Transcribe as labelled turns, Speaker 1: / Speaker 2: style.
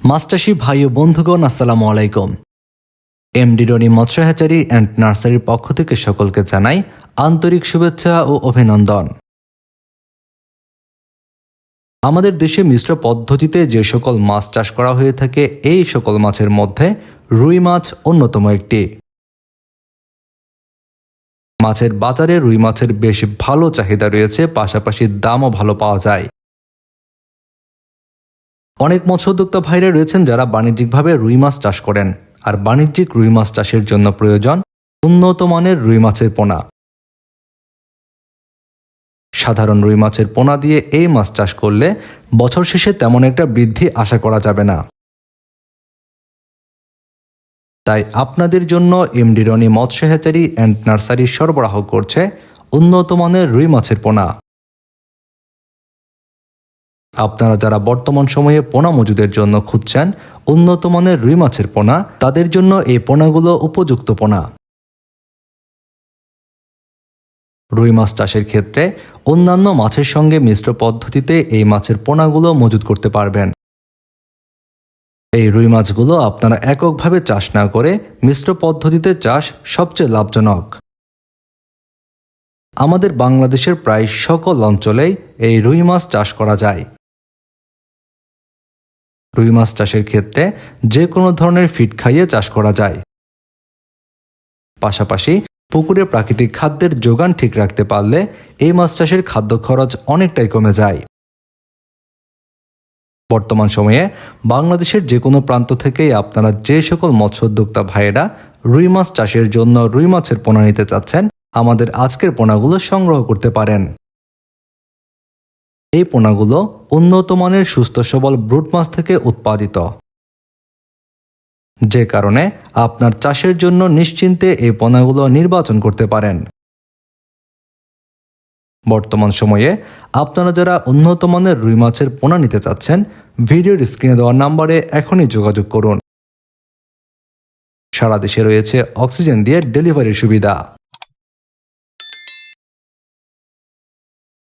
Speaker 1: মাছচাষী ভাই ও বন্ধুগণ, আসসালামু আলাইকুম। এমডি রনি মৎস্য হ্যাচারি অ্যান্ড নার্সারির পক্ষ থেকে সকলকে জানাই আন্তরিক শুভেচ্ছা ও অভিনন্দন। আমাদের দেশে মিশ্র পদ্ধতিতে যে সকল মাছ চাষ করা হয়ে থাকে, এই সকল মাছের মধ্যে রুই মাছ অন্যতম একটি। মাছের বাজারে রুই মাছের বেশ ভালো চাহিদা রয়েছে, পাশাপাশি দামও ভালো পাওয়া যায়। অনেক মৎস্যোদ্যোক্তা ভাইরা রয়েছেন যারা বাণিজ্যিকভাবে রুই মাছ চাষ করেন, আর বাণিজ্যিক রুই মাছ চাষের জন্য প্রয়োজন উন্নত মানের রুই মাছের পোনা। সাধারণ রুই মাছের পোনা দিয়ে এই মাছ চাষ করলে বছর শেষে তেমন একটা বৃদ্ধি আশা করা যাবে না। তাই আপনাদের জন্য এমডি রনি মৎস্য হ্যাচারি অ্যান্ড নার্সারি সরবরাহ করছে উন্নত মানের রুই মাছের পোনা। আপনারা যারা বর্তমান সময়ে পোনা মজুদের জন্য খুঁজছেন উন্নত মানের রুই মাছের পোনা, তাদের জন্য এই পোনাগুলো উপযুক্ত পোনা। রুই মাছ চাষের ক্ষেত্রে অন্যান্য মাছের সঙ্গে মিশ্র পদ্ধতিতে এই মাছের পোনাগুলো মজুত করতে পারবেন। এই রুই মাছগুলো আপনারা এককভাবে চাষ না করে মিশ্র পদ্ধতিতে চাষ সবচেয়ে লাভজনক। আমাদের বাংলাদেশের প্রায় সকল অঞ্চলেই এই রুই মাছ চাষ করা যায়। রুই মাছ চাষের ক্ষেত্রে যে কোনো ধরনের ফিড খাইয়ে চাষ করা যায়। পাশাপাশি পুকুরে প্রাকৃতিক খাদ্যের যোগান ঠিক রাখতে পারলে এই মাছ চাষের খাদ্য খরচ অনেকটাই কমে যায়। বর্তমান সময়ে বাংলাদেশের যে কোনো প্রান্ত থেকেই আপনারা যে সকল মৎস্যোদ্যোক্তা ভাইয়েরা রুই মাছ চাষের জন্য রুই মাছের পোনা নিতে চাচ্ছেন, আমাদের আজকের পোনাগুলো সংগ্রহ করতে পারেন। এই পোনাগুলো উন্নত মানের সুস্থ সবল ব্রুট মাছ থেকে উৎপাদিত, যে কারণে আপনার চাষের জন্য নিশ্চিন্তে এই পোনাগুলো নির্বাচন করতে পারেন। বর্তমান সময়ে আপনারা যারা উন্নত মানের রুই মাছের পোনা নিতে চাচ্ছেন, ভিডিওর স্ক্রিনে দেওয়া নাম্বারে এখনই যোগাযোগ করুন। সারা দেশে রয়েছে অক্সিজেন দিয়ে ডেলিভারির সুবিধা।